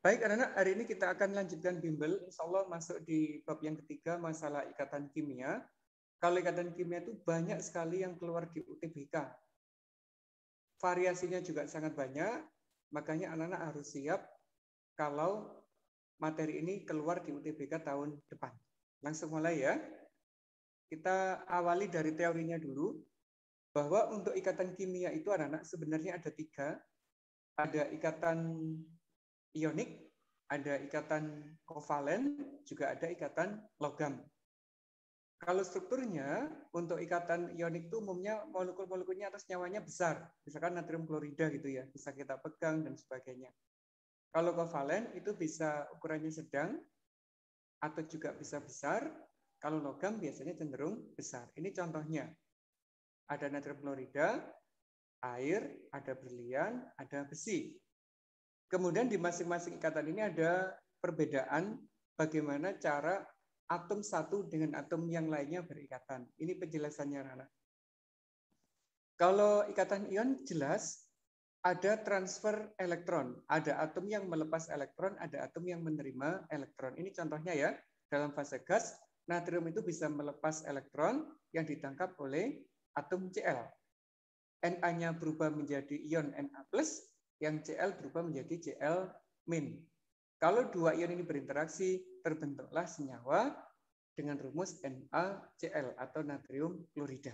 Baik anak-anak, hari ini kita akan lanjutkan bimbel. Insya Allah masuk di bab yang ketiga, masalah ikatan kimia. Kalau ikatan kimia itu banyak sekali yang keluar di UTBK. Variasinya juga sangat banyak, makanya anak-anak harus siap kalau materi ini keluar di UTBK tahun depan. Langsung mulai ya. Kita awali dari teorinya dulu, bahwa untuk ikatan kimia itu anak-anak sebenarnya ada 3. Ada ikatan ionik, ada ikatan kovalen, juga ada ikatan logam. Kalau strukturnya, untuk ikatan ionik itu umumnya molekul-molekulnya atas nyawanya besar. Misalkan natrium klorida gitu ya, bisa kita pegang dan sebagainya. Kalau kovalen itu bisa ukurannya sedang, atau juga bisa besar. Kalau logam biasanya cenderung besar. Ini contohnya. Ada natrium klorida, air, ada berlian, ada besi. Kemudian di masing-masing ikatan ini ada perbedaan bagaimana cara atom satu dengan atom yang lainnya berikatan. Ini penjelasannya, anak-anak. Kalau ikatan ion jelas ada transfer elektron. Ada atom yang melepas elektron, ada atom yang menerima elektron. Ini contohnya ya, dalam fase gas, natrium itu bisa melepas elektron yang ditangkap oleh atom Cl. Na-nya berubah menjadi ion Na+, yang Cl berubah menjadi Cl-. Kalau dua ion ini berinteraksi, terbentuklah senyawa dengan rumus NaCl atau natrium klorida.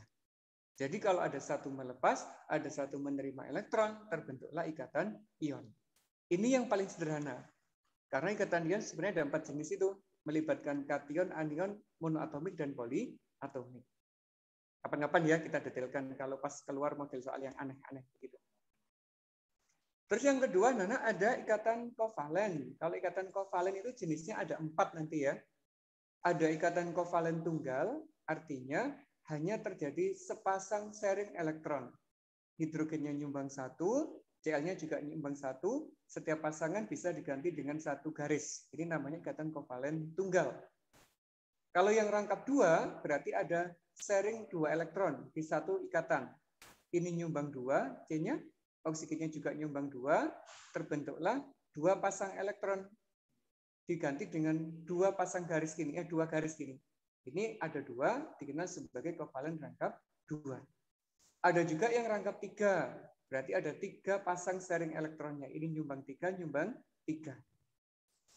Jadi kalau ada satu melepas, ada satu menerima elektron, terbentuklah ikatan ion. Ini yang paling sederhana. Karena ikatan ion sebenarnya ada 4 jenis itu, melibatkan kation, anion, monoatomik, dan poliatomik. Kapan-kapan ya kita detailkan kalau pas keluar model soal yang aneh-aneh begitu. Terus yang kedua, Nana, ada ikatan kovalen. Kalau ikatan kovalen itu jenisnya ada 4 nanti ya. Ada ikatan kovalen tunggal, artinya hanya terjadi sepasang sharing elektron. Hidrogennya nyumbang 1, Cl-nya juga nyumbang 1, setiap pasangan bisa diganti dengan 1 garis. Ini namanya ikatan kovalen tunggal. Kalau yang rangkap 2, berarti ada sharing 2 elektron di satu ikatan. Ini nyumbang 2, C-nya, oksigennya juga nyumbang 2, terbentuklah 2 pasang elektron. Diganti dengan 2 pasang garis gini, 2 garis gini. Ini ada 2, dikenal sebagai kovalen rangkap 2. Ada juga yang rangkap 3, berarti ada 3 pasang sharing elektronnya. Ini nyumbang 3, nyumbang 3.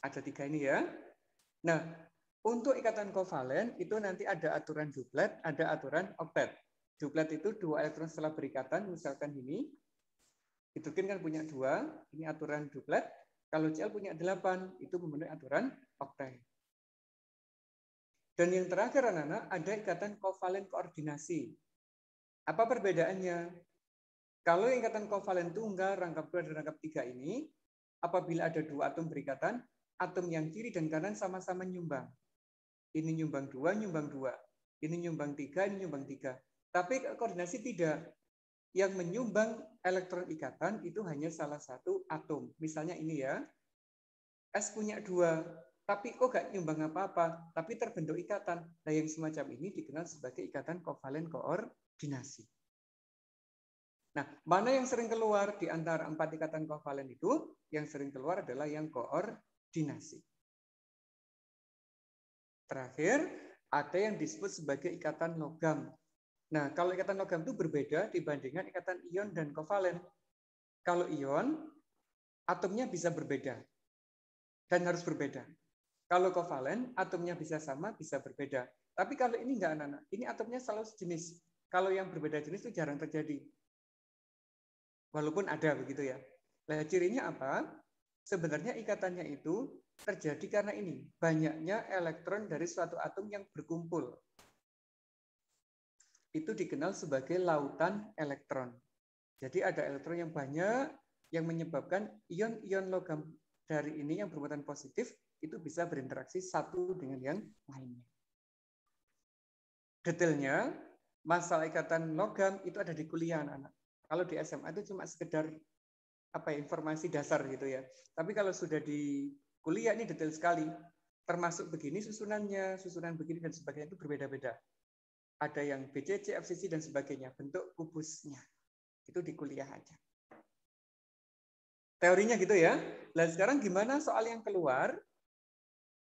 Ada 3 ini ya. Nah, untuk ikatan kovalen itu nanti ada aturan duplet, ada aturan oktet. Duplet itu 2 elektron setelah berikatan, misalkan ini. Hidrogen kan punya 2, ini aturan duplet. Kalau Cl punya 8, itu memenuhi aturan oktet. Dan yang terakhir, anak-anak, ada ikatan kovalen koordinasi. Apa perbedaannya? Kalau ikatan kovalen tunggal, rangkap 2 dan rangkap 3 ini, apabila ada 2 atom berikatan, atom yang kiri dan kanan sama-sama nyumbang. Ini nyumbang 2, nyumbang 2. Ini nyumbang 3, ini nyumbang 3. Tapi koordinasi tidak. Yang menyumbang elektron ikatan itu hanya salah satu atom. Misalnya ini ya, S punya 2, tapi kok gak nyumbang apa-apa, tapi terbentuk ikatan. Nah yang semacam ini dikenal sebagai ikatan kovalen koordinasi. Nah, mana yang sering keluar di antara 4 ikatan kovalen itu? Yang sering keluar adalah yang koordinasi. Terakhir, ada yang disebut sebagai ikatan logam. Nah, kalau ikatan logam itu berbeda dibandingkan ikatan ion dan kovalen. Kalau ion, atomnya bisa berbeda dan harus berbeda. Kalau kovalen, atomnya bisa sama, bisa berbeda. Tapi kalau ini enggak, anak-anak. Ini atomnya selalu sejenis. Kalau yang berbeda jenis itu jarang terjadi. Walaupun ada begitu ya. Nah, cirinya apa? Sebenarnya ikatannya itu terjadi karena ini. Banyaknya elektron dari suatu atom yang berkumpul. Itu dikenal sebagai lautan elektron. Jadi ada elektron yang banyak yang menyebabkan ion-ion logam dari ini yang bermuatan positif itu bisa berinteraksi satu dengan yang lainnya. Detailnya, masalah ikatan logam itu ada di kuliah, anak-anak. Kalau di SMA itu cuma sekedar informasi dasar gitu ya. Tapi kalau sudah di kuliah ini detail sekali. Termasuk begini susunannya, susunan begini dan sebagainya itu berbeda-beda. Ada yang BCC, FCC dan sebagainya, bentuk kubusnya. Itu di kuliah aja. Teorinya gitu ya. Nah, sekarang gimana soal yang keluar?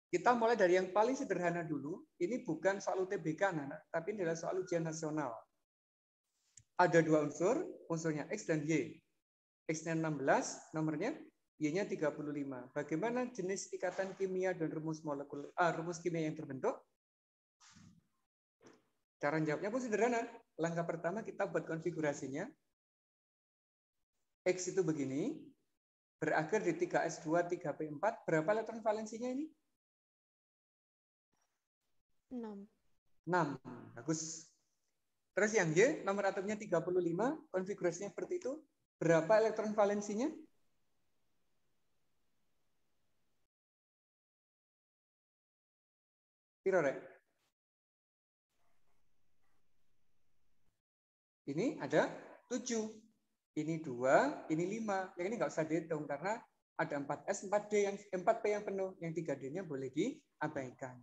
Kita mulai dari yang paling sederhana dulu. Ini bukan soal UTBK, anak, tapi ini adalah soal ujian nasional. Ada dua unsur, unsurnya X dan Y. X-nya 16, nomornya Y-nya 35. Bagaimana jenis ikatan kimia dan rumus kimia yang terbentuk? Cara jawabnya pun sederhana. Langkah pertama kita buat konfigurasinya. X itu begini, berakhir di 3S2, 3P4. Berapa elektron valensinya ini? 6. 6. Bagus. Terus yang Y, nomor atomnya 35, konfigurasinya seperti itu. Berapa elektron valensinya? Piro, Rek? Ini ada 7. Ini 2, ini 5. Yang ini nggak usah dihitung karena ada 4S, 4D, yang 4P yang penuh. Yang 3D-nya boleh diabaikan.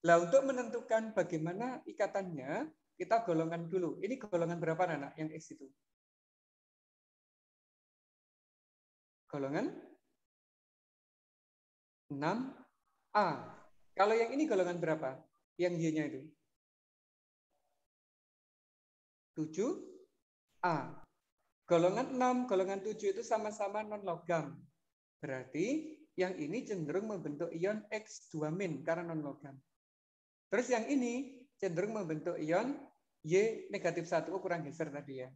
Nah, untuk menentukan bagaimana ikatannya, kita golongan dulu. Ini golongan berapa, anak? Yang X itu? Golongan 6A. Kalau yang ini golongan berapa? Yang Y-nya itu? 7A. Golongan 6, golongan 7 itu sama-sama non-logam. Berarti yang ini cenderung membentuk ion X2- karena non-logam. Terus yang ini cenderung membentuk ion Y negatif 1. Oh, kurang geser tadi ya.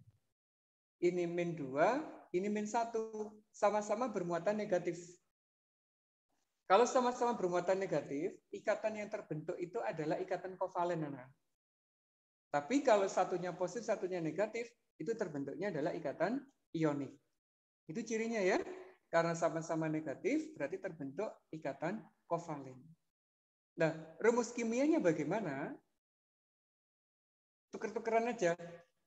Ini -2, ini -1. Sama-sama bermuatan negatif. Kalau sama-sama bermuatan negatif, ikatan yang terbentuk itu adalah ikatan kovalen, anak. Tapi kalau satunya positif, satunya negatif, itu terbentuknya adalah ikatan ionik. Itu cirinya ya. Karena sama-sama negatif, berarti terbentuk ikatan kovalen. Nah, rumus kimianya bagaimana? Tuker-tukeran aja.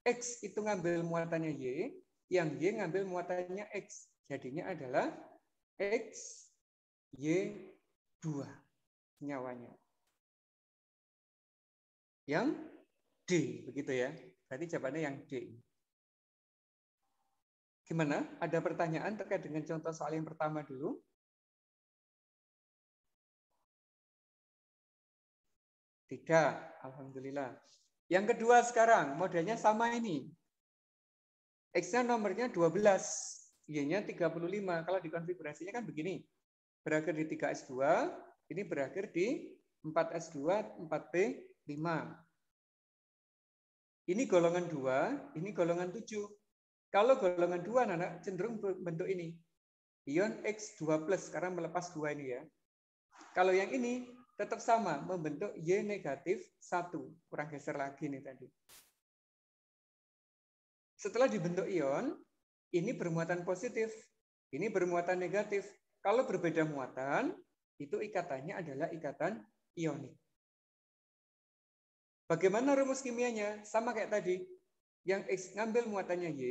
X itu ngambil muatannya Y, yang Y ngambil muatannya X. Jadinya adalah X, Y2 nyawanya. Yang D, begitu ya. Berarti jawabannya yang D. Gimana? Ada pertanyaan terkait dengan contoh soal yang pertama dulu? Tidak, alhamdulillah. Yang kedua sekarang, modelnya sama ini. X-nya nomornya 12, Y-nya 35. Kalau dikonfigurasinya kan begini. Berakhir di 3S2, ini berakhir di 4S2, 4P5. Ini golongan 2, ini golongan 7. Kalau golongan 2, anak cenderung bentuk ini. Ion X2+, karena melepas 2 ini ya. Kalau yang ini tetap sama, membentuk Y negatif 1. Kurang geser lagi nih tadi. Setelah dibentuk ion, ini bermuatan positif, ini bermuatan negatif. Kalau berbeda muatan, itu ikatannya adalah ikatan ionik. Bagaimana rumus kimianya? Sama kayak tadi. Yang X ngambil muatannya Y,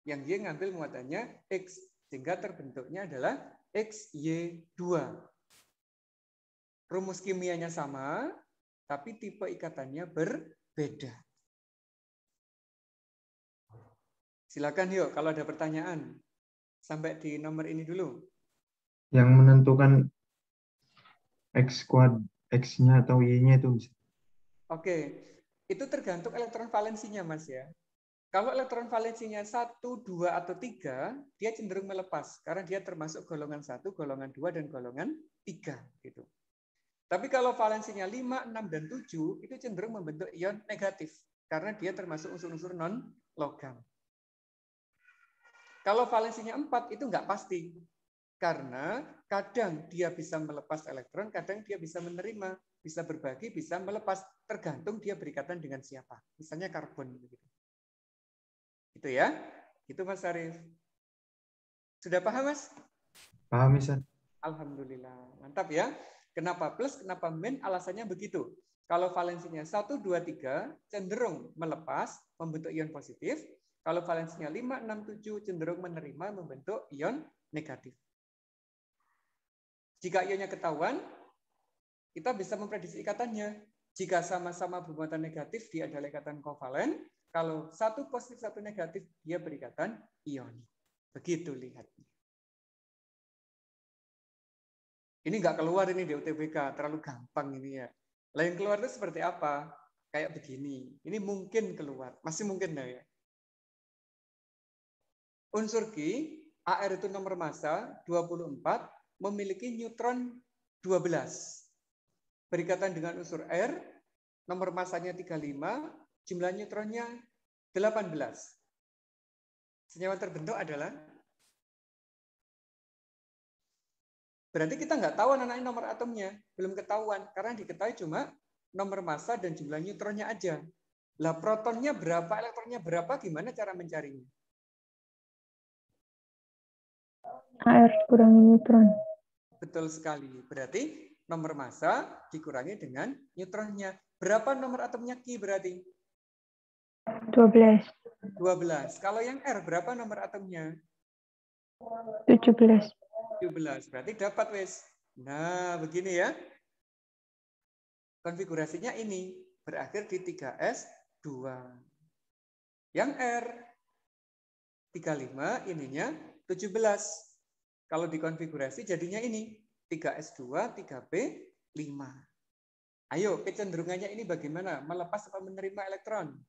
yang Y ngambil muatannya X. Sehingga terbentuknya adalah XY2. Rumus kimianya sama, tapi tipe ikatannya berbeda. Silakan yuk kalau ada pertanyaan. Sampai di nomor ini dulu. Yang menentukan X-nya atau Y-nya itu bisa. Oke, itu tergantung elektron valensinya, Mas ya. Kalau elektron valensinya 1, 2, atau 3, dia cenderung melepas. Karena dia termasuk golongan 1, golongan 2, dan golongan 3. Gitu. Tapi kalau valensinya 5, 6, dan 7, itu cenderung membentuk ion negatif. Karena dia termasuk unsur-unsur non-logam. Kalau valensinya 4, itu nggak pasti. Karena kadang dia bisa melepas elektron, kadang dia bisa menerima, bisa berbagi, bisa melepas, tergantung dia berikatan dengan siapa. Misalnya karbon. Itu ya. Itu Mas Arif. Sudah paham, Mas? Paham, Mister? Alhamdulillah. Mantap ya. Kenapa plus, kenapa min? Alasannya begitu. Kalau valensinya 1, 2, 3 cenderung melepas, membentuk ion positif. Kalau valensinya 5, 6, 7 cenderung menerima, membentuk ion negatif. Jika ionnya ketahuan, kita bisa memprediksi ikatannya. Jika sama-sama bermuatan negatif, dia adalah ikatan kovalen. Kalau satu positif, satu negatif, dia berikatan ionik. Begitu lihatnya. Ini nggak keluar ini di UTBK, terlalu gampang ini ya. Lain keluar itu seperti apa? Kayak begini. Ini mungkin keluar, masih mungkin enggak ya? Unsur Ki, Ar itu nomor massa 24, memiliki neutron 12. Berikatan dengan unsur R, nomor massanya 35, jumlah neutronnya 18. Senyawa terbentuk adalah, berarti kita nggak tahu anak-anak nomor atomnya, belum ketahuan, karena diketahui cuma nomor massa dan jumlah neutronnya aja. Lah protonnya berapa, elektronnya berapa, gimana cara mencarinya? Ar kurangi neutron. Betul sekali. Berarti nomor massa dikurangi dengan neutronnya. Berapa nomor atomnya Ki berarti? 12. 12. Kalau yang R berapa nomor atomnya? 17. 17. Berarti dapat wes. Nah, begini ya. Konfigurasinya ini berakhir di 3s2. Yang R 35 ininya 17. Kalau dikonfigurasi jadinya ini 3s2, 3p5. Ayo, kecenderungannya ini bagaimana? Melepas atau menerima elektron?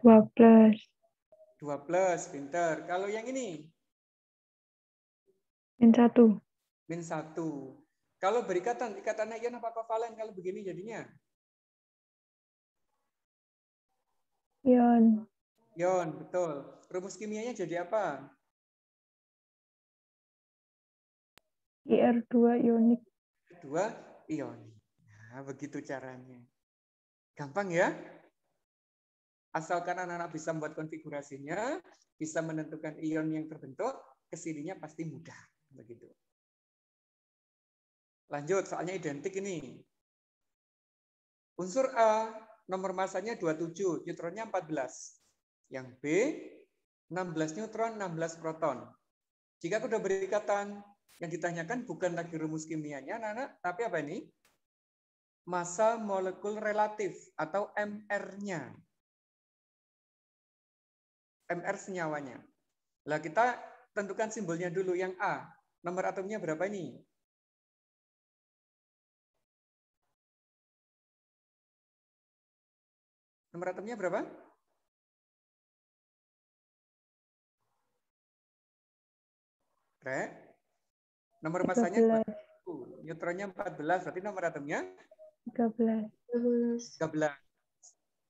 12. 2+, pinter. Kalau yang ini? -1. -1. Kalau berikatan, ikatannya ion apa kovalen? Kalau begini jadinya? Ion. Ion, betul. Rumus kimianya jadi apa? Ir2 ionik. 2 ionik. Nah, begitu caranya. Gampang ya? Asalkan anak-anak bisa membuat konfigurasinya, bisa menentukan ion yang terbentuk, kesininya pasti mudah. Begitu. Lanjut, soalnya identik ini. Unsur A, nomor masanya 27, neutronnya 14. Yang B, 16 neutron, 16 proton. Jika sudah berikatan, yang ditanyakan bukan lagi rumus kimianya, anak-anak, tapi apa ini? Massa molekul relatif atau MR-nya. MR senyawanya. Lah kita tentukan simbolnya dulu yang A. Nomor atomnya berapa ini? Nomor atomnya berapa? Rek? Nomor masanya 21. Neutronnya 14. Berarti nomor atomnya? 13. 13.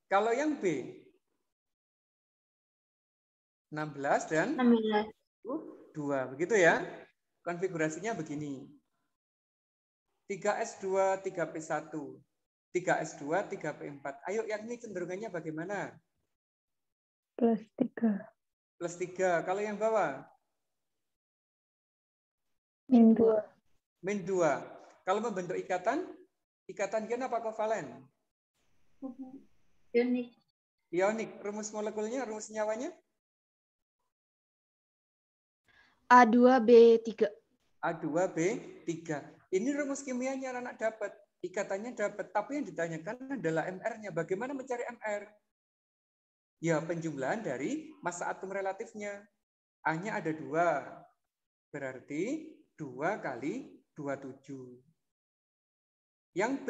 Kalau yang B? 16 dan 2. Begitu ya? Konfigurasinya begini. 3s2, 3p1. 3s2, 3p4. Ayo yang ini cenderungannya bagaimana? +3. +3. Kalau yang bawah? -2. -2. Kalau membentuk ikatan, ikatan ion apa kovalen? Ionik. Ionik. Rumus molekulnya, rumus senyawanya? A2B3. A2B3. Ini rumus kimianya anak-anak dapat. Ikatannya dapat. Tapi yang ditanyakan adalah MR-nya. Bagaimana mencari MR? Ya, penjumlahan dari massa atom relatifnya. A-nya ada 2. Berarti 2 kali 27. Yang B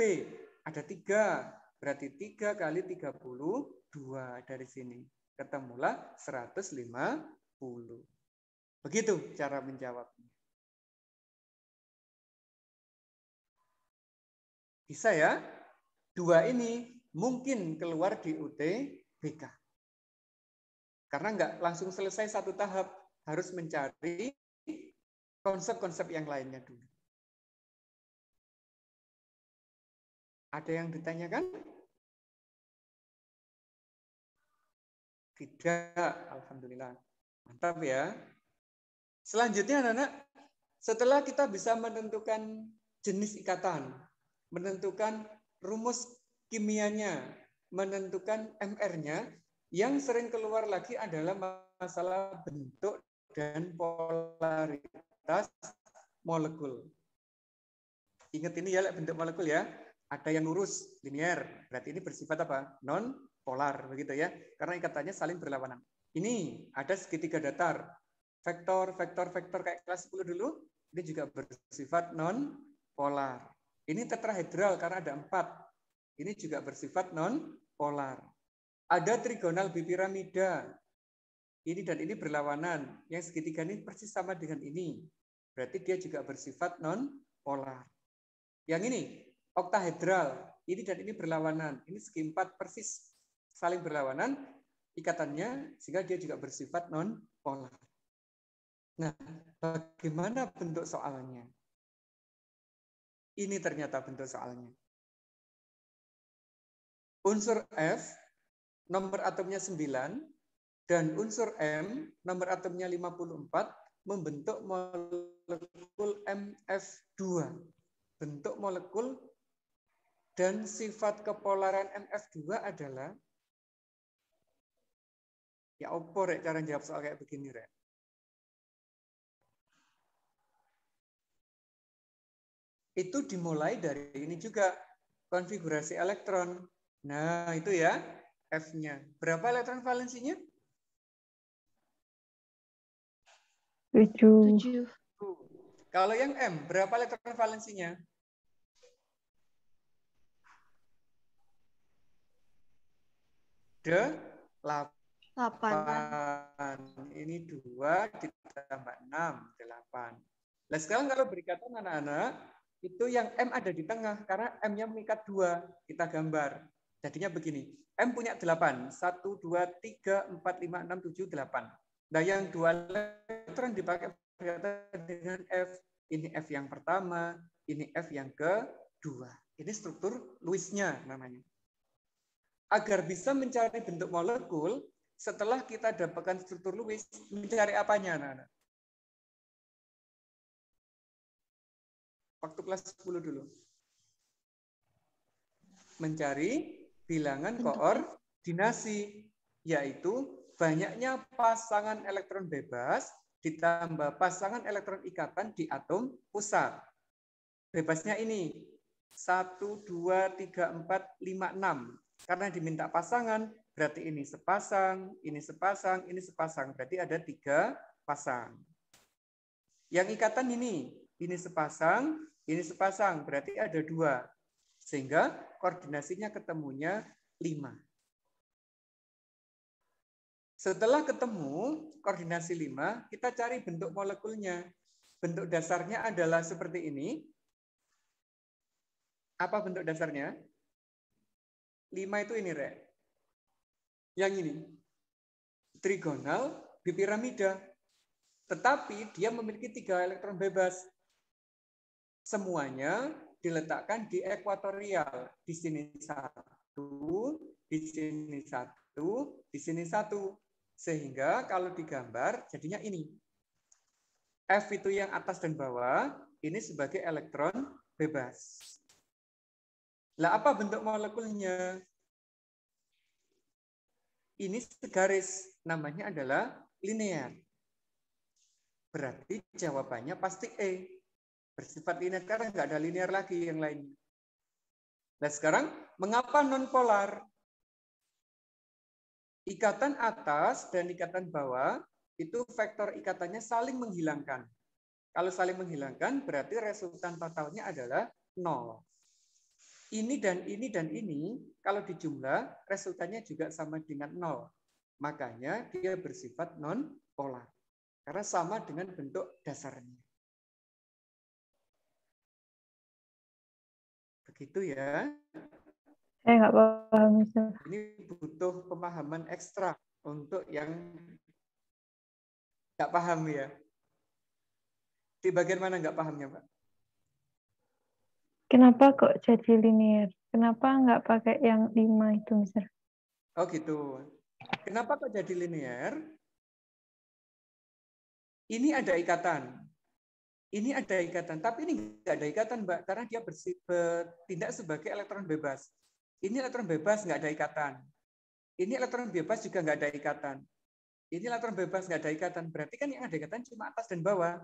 ada 3. Berarti 3 kali 32 dari sini. Ketemulah 150. Begitu cara menjawabnya. Bisa ya? 2 ini mungkin keluar di UTBK. Karena nggak langsung selesai satu tahap. Harus mencari konsep-konsep yang lainnya dulu. Ada yang ditanyakan? Tidak, alhamdulillah. Mantap ya. Selanjutnya anak-anak, setelah kita bisa menentukan jenis ikatan, menentukan rumus kimianya, menentukan MR-nya, yang sering keluar lagi adalah masalah bentuk dan polaritas molekul. Ingat ini ya, bentuk molekul ya. Ada yang lurus, linear, berarti ini bersifat apa? Non polar, begitu ya. Karena ikatannya saling berlawanan. Ini ada segitiga datar. Vektor kayak kelas 10 dulu. Ini juga bersifat non-polar. Ini tetrahedral karena ada 4. Ini juga bersifat non-polar. Ada trigonal bipiramida. Ini dan ini berlawanan. Yang segitiga ini persis sama dengan ini. Berarti dia juga bersifat non-polar. Yang ini, oktahedral. Ini dan ini berlawanan. Ini segi 4 persis saling berlawanan ikatannya, sehingga dia juga bersifat non-polar. Nah, bagaimana bentuk soalnya? Ini ternyata bentuk soalnya. Unsur F, nomor atomnya 9, dan unsur M, nomor atomnya 54, membentuk molekul MF2. Bentuk molekul dan sifat kepolaran MF2 adalah, ya opo rek cara jawab soal kayak begini rek. Itu dimulai dari ini juga, konfigurasi elektron. Nah, itu ya, F-nya. Berapa elektron valensinya? 7. Kalau yang M, berapa elektron valensinya? 8. Ini 2 ditambah 6, 8. Nah, sekarang kalau berikatan anak-anak, itu yang M ada di tengah, karena M-nya mengikat 2. Kita gambar. Jadinya begini, M punya 8. 1, 2, 3, 4, 5, 6, 7, 8. Nah, yang 2 elektron dipakai berkaitan dengan F. Ini F yang pertama, ini F yang kedua. Ini struktur Lewis-nya namanya. Agar bisa mencari bentuk molekul, setelah kita dapatkan struktur Lewis, mencari apanya, anak-anak? Waktu kelas 10 dulu. Mencari bilangan koordinasi, yaitu banyaknya pasangan elektron bebas ditambah pasangan elektron ikatan di atom pusat. Bebasnya ini 1, 2, 3, 4, 5, 6. Karena diminta pasangan, berarti ini sepasang, ini sepasang, ini sepasang. Berarti ada 3 pasang. Yang ikatan ini sepasang, ini sepasang. Berarti ada 2. Sehingga koordinasinya ketemunya 5. Setelah ketemu koordinasi 5, kita cari bentuk molekulnya. Bentuk dasarnya adalah seperti ini. Apa bentuk dasarnya? 5 itu ini, Rek. Yang ini. Trigonal bipiramida. Tetapi dia memiliki 3 elektron bebas. Semuanya diletakkan di ekuatorial. Di sini 1, di sini 1, di sini 1. Sehingga kalau digambar jadinya ini. F itu yang atas dan bawah, ini sebagai elektron bebas. Lah apa bentuk molekulnya? Ini segaris, namanya adalah linear. Berarti jawabannya pasti E. Bersifat linear karena nggak ada linear lagi yang lainnya. Nah sekarang, mengapa non-polar? Ikatan atas dan ikatan bawah, itu vektor ikatannya saling menghilangkan. Kalau saling menghilangkan, berarti resultan totalnya adalah 0. Ini dan ini dan ini, kalau dijumlah, resultannya juga sama dengan 0. Makanya dia bersifat non-polar. Karena sama dengan bentuk dasarnya. Begitu ya. Saya nggak paham, Mister. Ini butuh pemahaman ekstra untuk yang nggak paham ya. Di bagian mana nggak pahamnya, Pak? Kenapa kok jadi linear? Kenapa nggak pakai yang 5 itu, Mister? Oh gitu. Kenapa kok jadi linear? Ini ada ikatan. Ini ada ikatan, tapi ini nggak ada ikatan, Mbak, karena dia bertindak sebagai elektron bebas. Ini elektron bebas nggak ada ikatan. Ini elektron bebas juga nggak ada ikatan. Ini elektron bebas nggak ada ikatan. Berarti kan yang ada ikatan cuma atas dan bawah.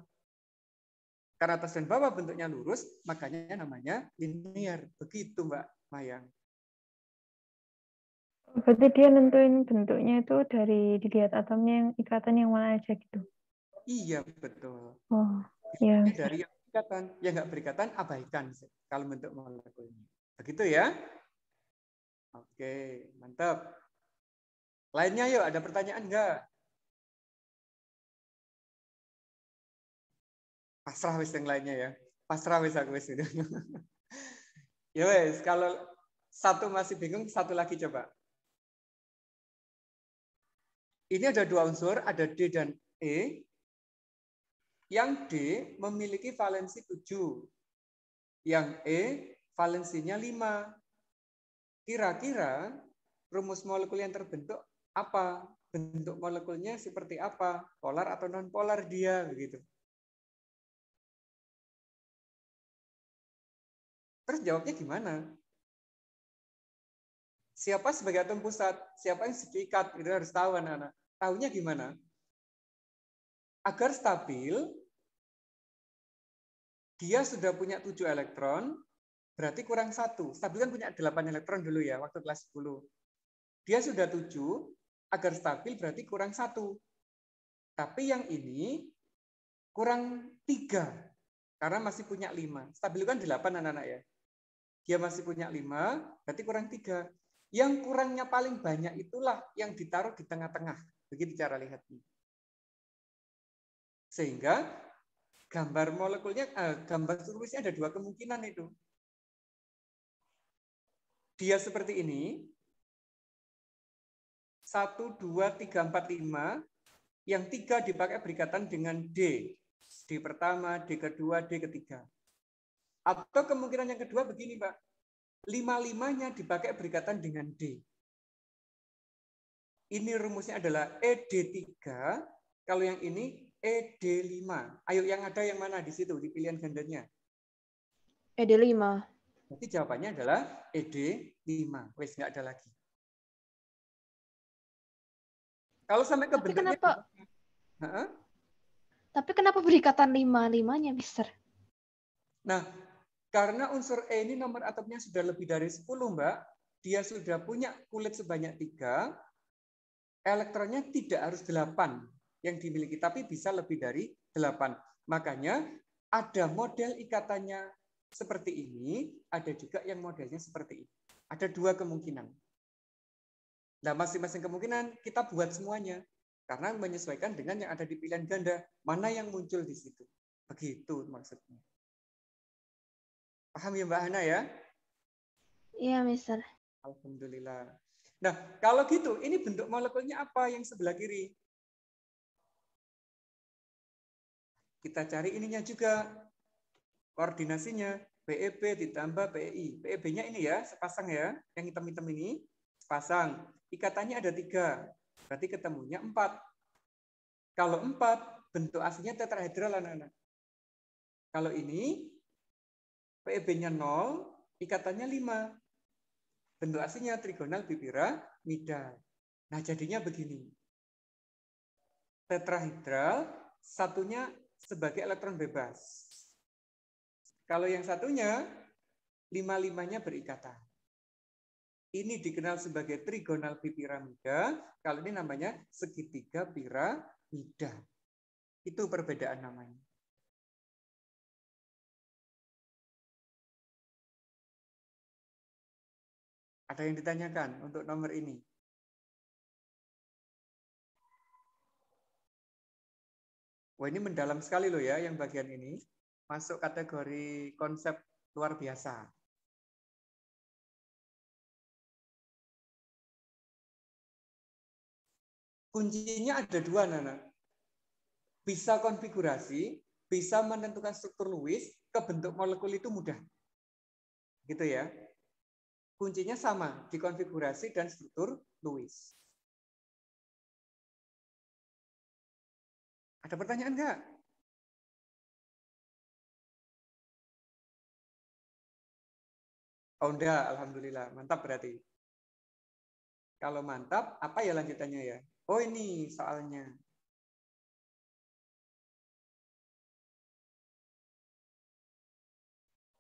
Karena atas dan bawah bentuknya lurus, makanya namanya linear. Begitu, Mbak Mayang. Berarti dia nentuin bentuknya itu dari dilihat atomnya yang ikatan yang mana aja gitu. Iya, betul. Oh. Iya. Dari yang berikatan. Yang nggak berikatan, abaikan kalau bentuk molekulnya. Begitu ya? Oke, mantap. Lainnya yuk, ada pertanyaan nggak? Pasrah wis yang lainnya ya. Pasrah wis aku wis. Ya wes, kalau satu masih bingung, satu lagi coba. Ini ada dua unsur, ada D dan E. Yang D memiliki valensi 7. Yang E valensinya 5. Kira-kira rumus molekul yang terbentuk apa? Bentuk molekulnya seperti apa? Polar atau non-polar dia? Begitu. Terus jawabnya gimana? Siapa sebagai atom pusat? Siapa yang sedikat? Itu harus tahu anak-anak. Tahunya gimana? Agar stabil, dia sudah punya 7 elektron, berarti kurang 1. Stabil kan punya 8 elektron dulu ya, waktu kelas 10. Dia sudah 7, agar stabil berarti kurang 1. Tapi yang ini kurang 3, karena masih punya 5. Stabil kan 8 anak-anak ya. Dia masih punya 5, berarti kurang 3. Yang kurangnya paling banyak itulah yang ditaruh di tengah-tengah. Begitu cara lihatnya. Sehingga gambar molekulnya, gambar rumusnya ada dua kemungkinan itu. Dia seperti ini. 1, 2, 3, 4, 5. Yang 3 dipakai berikatan dengan D. D pertama, D kedua, D ketiga. Atau kemungkinan yang kedua begini, Pak. 5-5-nya dipakai berikatan dengan D. Ini rumusnya adalah ED3. Kalau yang ini ED5. Ayo yang ada yang mana di situ di pilihan gandanya? ED5. Berarti jawabannya adalah ED5. Wes nggak ada lagi. Kalau sampai ke Tapi bentuknya kenapa? Heeh. Tapi kenapa berikatan 5-5-nya, Mister? Nah, karena unsur E ini nomor atomnya sudah lebih dari 10, Mbak. Dia sudah punya kulit sebanyak 3. Elektronnya tidak harus 8 yang dimiliki, tapi bisa lebih dari 8. Makanya ada model ikatannya seperti ini, ada juga yang modelnya seperti ini. Ada dua kemungkinan. Nah, masing-masing kemungkinan kita buat semuanya. Karena menyesuaikan dengan yang ada di pilihan ganda. Mana yang muncul di situ. Begitu maksudnya. Paham ya Mbak Hana ya? Iya, Mister. Alhamdulillah. Nah, kalau gitu, ini bentuk molekulnya apa yang sebelah kiri? Kita cari ininya juga. Koordinasinya. PEB ditambah PEI. PEB-nya ini ya, sepasang ya. Yang hitam-hitam ini, sepasang. Ikatannya ada 3. Berarti ketemunya 4. Kalau 4, bentuk aslinya tetrahedral, anak-anak. Kalau ini, PEB-nya 0, ikatannya 5. Bentuk aslinya trigonal bipiramidal. Nah, jadinya begini. Tetrahedral, satunya sebagai elektron bebas. Kalau yang satunya, 5-5-nya berikatan. Ini dikenal sebagai trigonal bipiramida. Kalau ini namanya segitiga piramida. Itu perbedaan namanya. Ada yang ditanyakan untuk nomor ini? Wah, ini mendalam sekali loh ya yang bagian ini. Masuk kategori konsep luar biasa. Kuncinya ada 2, Nana. Bisa konfigurasi, bisa menentukan struktur Lewis, ke bentuk molekul itu mudah. Gitu ya. Kuncinya sama, di konfigurasi dan struktur Lewis. Ada pertanyaan nggak? Oh enggak, alhamdulillah. Mantap berarti. Kalau mantap, apa ya lanjutannya ya? Oh ini soalnya.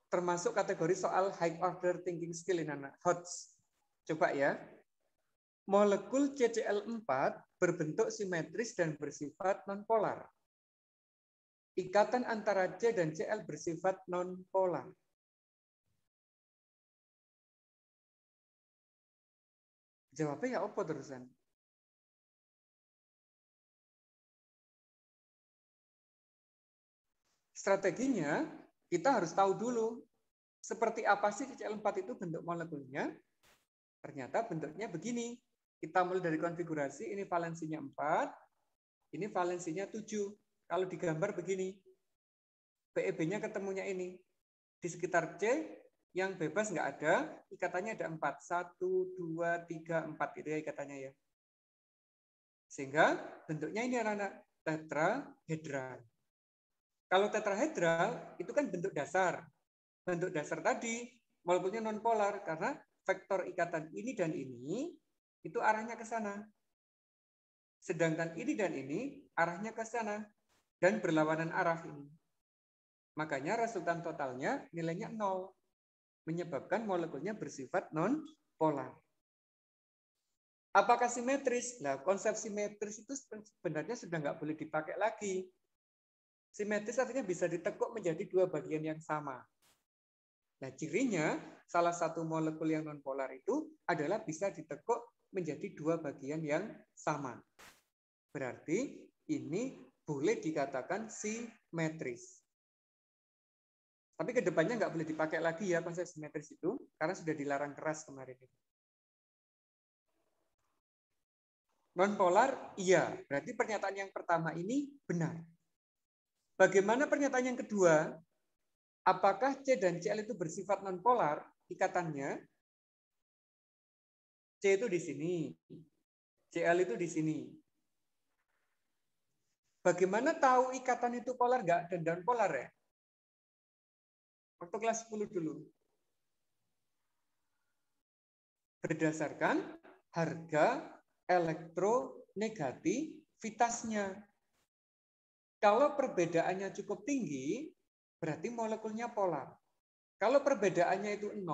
Termasuk kategori soal high order thinking skill ini, anak. HOTS. Coba ya. Molekul CCl4 berbentuk simetris dan bersifat nonpolar. ikatan antara C dan Cl bersifat non-polar. Jawabnya ya apa terusan? Strateginya, kita harus tahu dulu seperti apa sih Cl4 itu bentuk molekulnya. Ternyata bentuknya begini. Kita mulai dari konfigurasi, ini valensinya 4, ini valensinya 7. Kalau digambar begini, PEB-nya ketemunya ini. Di sekitar C, yang bebas nggak ada, ikatannya ada 4. 1, 2, 3, 4. Itu ya ikatannya ya. Sehingga bentuknya ini anak-anak tetrahedral. Kalau tetrahedral, itu kan bentuk dasar. Bentuk dasar tadi, molekulnya nonpolar, karena vektor ikatan ini dan ini, itu arahnya ke sana. Sedangkan ini dan ini, arahnya ke sana. Dan berlawanan arah ini. Makanya resultan totalnya nilainya 0. Menyebabkan molekulnya bersifat non-polar. Apakah simetris? Nah, konsep simetris itu sebenarnya sudah nggak boleh dipakai lagi. Simetris artinya bisa ditekuk menjadi dua bagian yang sama. Nah, cirinya salah satu molekul yang non-polar itu adalah bisa ditekuk menjadi dua bagian yang sama. Berarti ini boleh dikatakan simetris. Tapi kedepannya nggak boleh dipakai lagi ya konsep simetris itu, karena sudah dilarang keras kemarin itu. Non-polar, iya. Berarti pernyataan yang pertama ini benar. Bagaimana pernyataan yang kedua? Apakah C dan Cl itu bersifat non-polar ikatannya? C itu di sini, Cl itu di sini. Bagaimana tahu ikatan itu polar nggak dan non-polar ya? Waktu kelas 10 dulu. Berdasarkan harga elektronegativitasnya. Kalau perbedaannya cukup tinggi, berarti molekulnya polar. Kalau perbedaannya itu 0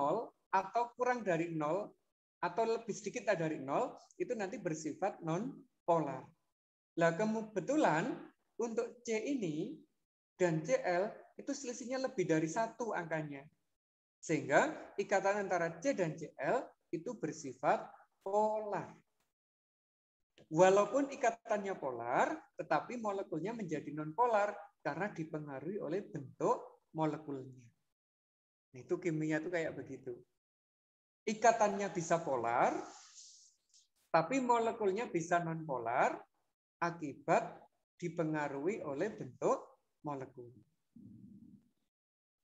atau kurang dari 0 atau lebih sedikit dari 0, itu nanti bersifat non-polar. Nah, kebetulan untuk C ini dan Cl itu selisihnya lebih dari 1 angkanya. Sehingga ikatan antara C dan Cl itu bersifat polar. Walaupun ikatannya polar, tetapi molekulnya menjadi non-polar karena dipengaruhi oleh bentuk molekulnya. Itu kimia itu kayak begitu. Ikatannya bisa polar, tapi molekulnya bisa non-polar akibat dipengaruhi oleh bentuk molekul.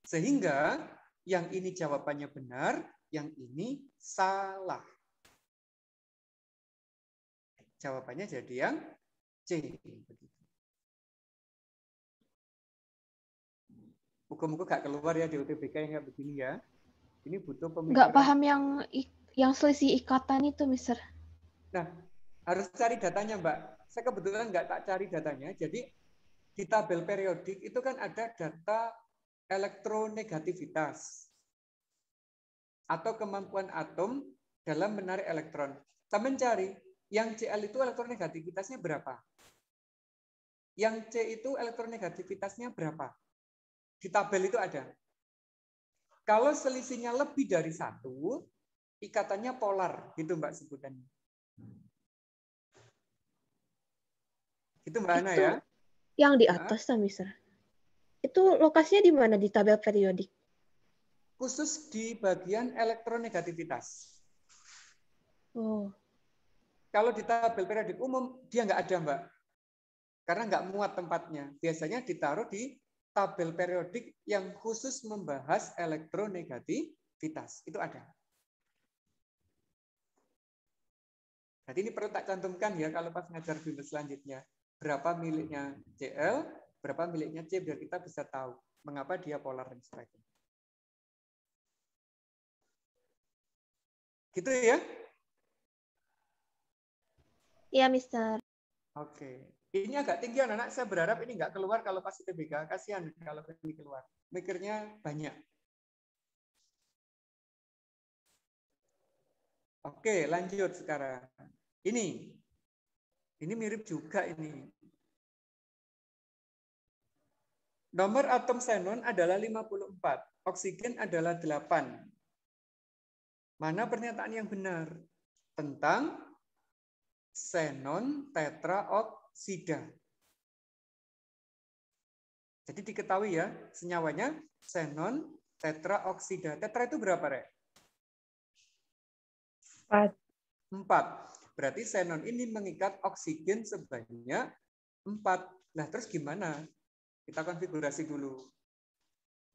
Sehingga yang ini jawabannya benar, yang ini salah. Jawabannya jadi yang C. Muka-muka gak keluar ya di UTBK yang kayak begini ya. Ini butuh pemikiran. Nggak paham yang selisih ikatan itu, Mister. Nah, harus cari datanya, Mbak. Saya kebetulan nggak tak cari datanya. Jadi di tabel periodik itu kan ada data elektronegativitas atau kemampuan atom dalam menarik elektron. Kita mencari yang Cl itu elektronegativitasnya berapa? Yang C itu elektronegativitasnya berapa? Di tabel itu ada. Kalau selisihnya lebih dari 1, ikatannya polar, gitu Mbak sebutannya. Itu Mbak Ana ya? Yang di atas, Mister. Itu lokasinya di mana di tabel periodik? Khusus di bagian elektronegativitas. Oh. Kalau di tabel periodik umum, dia nggak ada, Mbak. Karena nggak muat tempatnya. Biasanya ditaruh di tabel periodik yang khusus membahas elektronegativitas. Itu ada. Jadi ini perlu tak cantumkan ya kalau pas ngajar bimbel selanjutnya. Berapa miliknya Cl, berapa miliknya C, biar kita bisa tahu mengapa dia polar dan sebagainya. Gitu ya? Iya, Mister. Oke. Ini agak tinggi anak-anak. Saya berharap ini nggak keluar kalau pas UTBK. Kasihan kalau ini keluar. Mikirnya banyak. Oke, lanjut sekarang. Ini mirip juga ini. Nomor atom xenon adalah 54. Oksigen adalah 8. Mana pernyataan yang benar? Tentang xenon tetraoksida. Jadi diketahui ya, senyawanya xenon tetraoksida. Tetra itu berapa, Rek? 4. 4. Berarti xenon ini mengikat oksigen sebanyak 4. Nah, terus gimana? Kita konfigurasi dulu.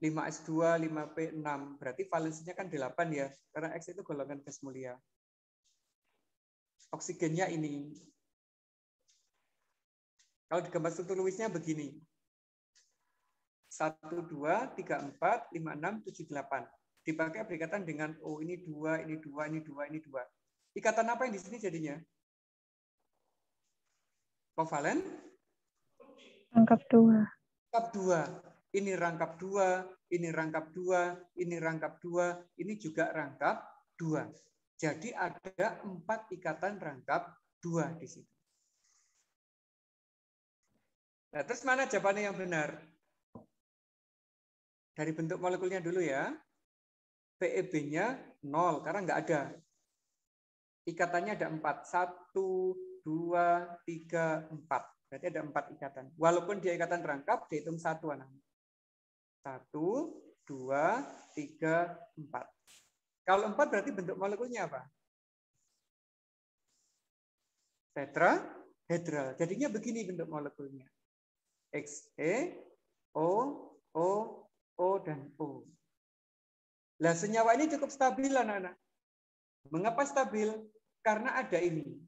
5s2, 5p6. Berarti valensinya kan 8 ya. Karena X itu golongan gas mulia. Oksigennya ini. Kalau di gambar struktur Lewisnya begini. 1, 2, 3, 4, 5, 6, 7, 8. Dipakai berikatan dengan O. Ini 2, ini 2, ini 2, ini 2. Ikatan apa yang di sini jadinya? Kovalen? Rangkap 2. Rangkap 2. Ini rangkap 2, ini rangkap 2, ini rangkap 2, ini juga rangkap 2. Jadi ada 4 ikatan rangkap 2 di situ. Nah, terus mana jawabannya yang benar? Dari bentuk molekulnya dulu ya. PEB-nya 0, karena nggak ada. Ikatannya ada 4. 1, 2, 3, 4. Berarti ada 4 ikatan. Walaupun dia ikatan rangkap, dihitung 1 anak. 1, 2, 3, 4. Kalau 4 berarti bentuk molekulnya apa? Tetrahedral. Jadinya begini bentuk molekulnya. Xe, O, dan O. Nah, senyawa ini cukup stabil, anak-anak. Mengapa stabil? Karena ada ini.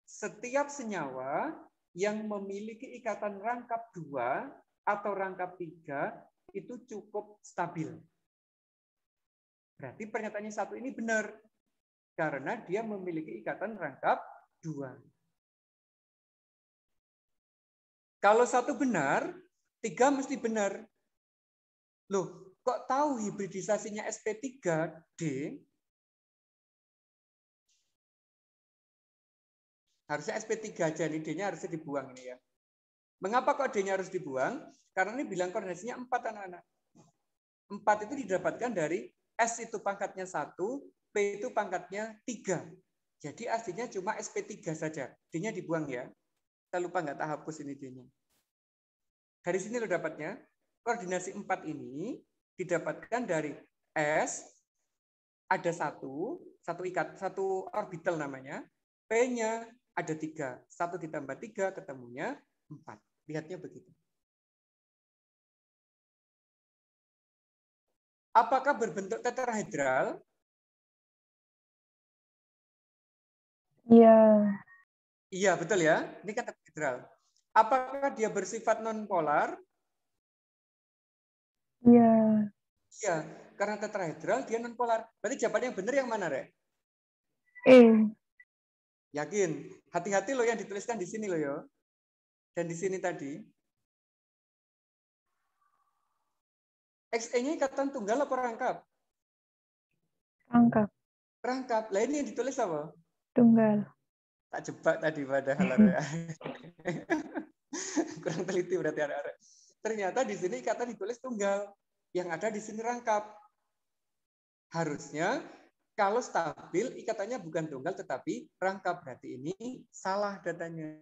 Setiap senyawa yang memiliki ikatan rangkap 2 atau rangkap 3 itu cukup stabil. Berarti pernyataannya 1 ini benar. Karena dia memiliki ikatan rangkap 2. Kalau 1 benar, 3 mesti benar. Loh, kok tahu hibridisasinya sp3d? Harusnya sp3 aja, ini D-nya harusnya dibuang ini ya. Mengapa kok D-nya harus dibuang? Karena ini bilang koordinasinya 4 anak-anak. 4 itu didapatkan dari S itu pangkatnya 1, P itu pangkatnya 3. Jadi aslinya cuma sp3 saja. D-nya dibuang ya. Kita lupa nggak tak hapus ini D-nya. Dari sini lo dapatnya. Koordinasi 4 ini didapatkan dari S, ada 1 orbital namanya, P-nya ada 3. 1 ditambah 3 ketemunya 4. Lihatnya begitu. Apakah berbentuk tetrahedral? Iya. Iya, betul ya. Ini kan tetrahedral. Apakah dia bersifat non-polar? Iya. Iya, karena tetrahedral dia non-polar. Berarti jawaban yang benar yang mana, Rek? Yakin? Hati-hati loh yang dituliskan di sini loh ya. Dan di sini tadi. XE-nya ikatan tunggal apa rangkap? Rangkap. Rangkap. Lah ini yang ditulis apa? Tunggal. Tak jebak tadi padahal. Kurang teliti berarti ada. Ternyata di sini ikatan ditulis tunggal. Yang ada di sini rangkap. Harusnya kalau stabil ikatannya bukan tunggal tetapi rangkap. Berarti ini salah datanya.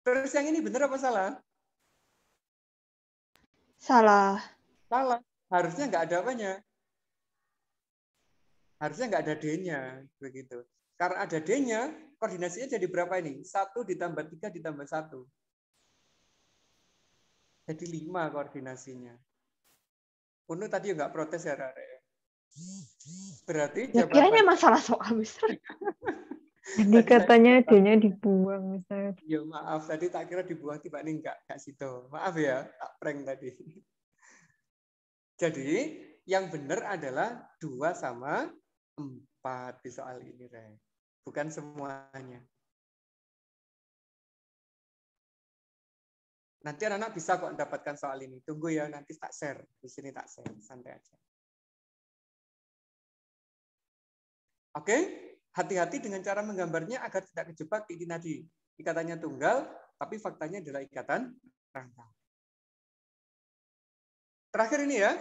Terus yang ini benar apa salah? Salah. Salah. Harusnya nggak ada apanya. Harusnya nggak ada D-nya. Begitu. Karena ada D-nya, koordinasinya jadi berapa ini? 1 ditambah 3 ditambah 1. Jadi 5 koordinasinya. Unu tadi nggak protes ya, Rare. Berarti Ya kiranya masalah soal besar. Jadi katanya D-nya dibuang misalnya. Ya maaf, tadi tak kira dibuang tiba ini enggak situ. Maaf ya, tak prank tadi. Jadi yang benar adalah 2 sama 4 di soal ini, Re. Bukan semuanya. Nanti anak-anak bisa kok mendapatkan soal ini. Tunggu ya, nanti tak share. Di sini tak share, santai aja. Oke? Hati-hati dengan cara menggambarnya agar tidak kejebak ini tadi. Ikatannya tunggal, tapi faktanya adalah ikatan rangkap. Terakhir ini ya.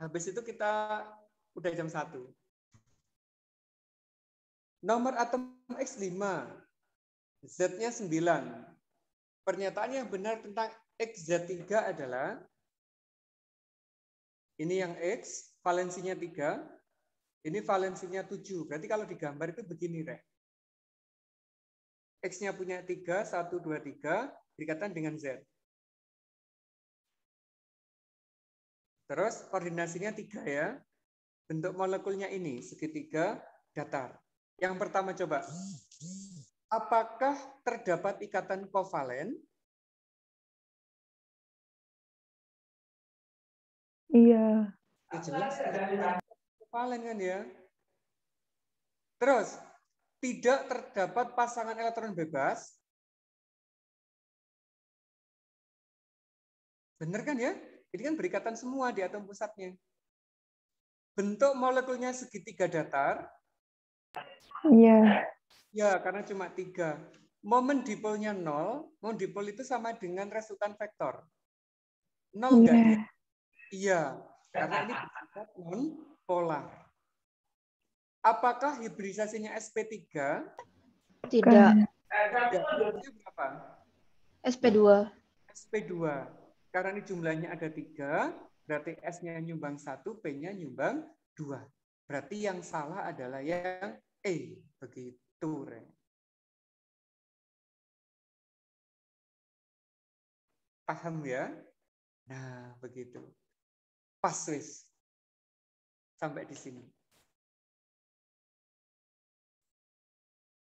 Habis itu kita udah jam 1. Nomor atom X5. Z-nya 9. Pernyataan yang benar tentang XZ3 adalah ini yang X, valensinya 3. Ini valensinya 7. Berarti kalau digambar itu begini, Rek. X-nya punya 3, 1, 2, 3, berikatan dengan Z. Terus koordinasinya 3 ya. Bentuk molekulnya ini, segitiga datar. Yang pertama coba. Apakah terdapat ikatan kovalen? Iya. Ya jelas, kovalen kan ya. Terus, tidak terdapat pasangan elektron bebas. Benar kan ya? Ini kan berikatan semua di atom pusatnya. Bentuk molekulnya segitiga datar. Iya. Ya, karena cuma 3. Momen dipolnya 0. Momen dipol itu sama dengan resultan vektor. 0 enggak dia? Iya, karena ini bersifat non-polar. Apakah hibridisasinya sp3? Tidak. Berapa? SP2. sp2. Karena ini jumlahnya ada 3, berarti S-nya nyumbang 1, P-nya nyumbang 2. Berarti yang salah adalah yang E. Begitu, Ren. Paham ya? Nah, begitu. Pas, wis. Sampai di sini.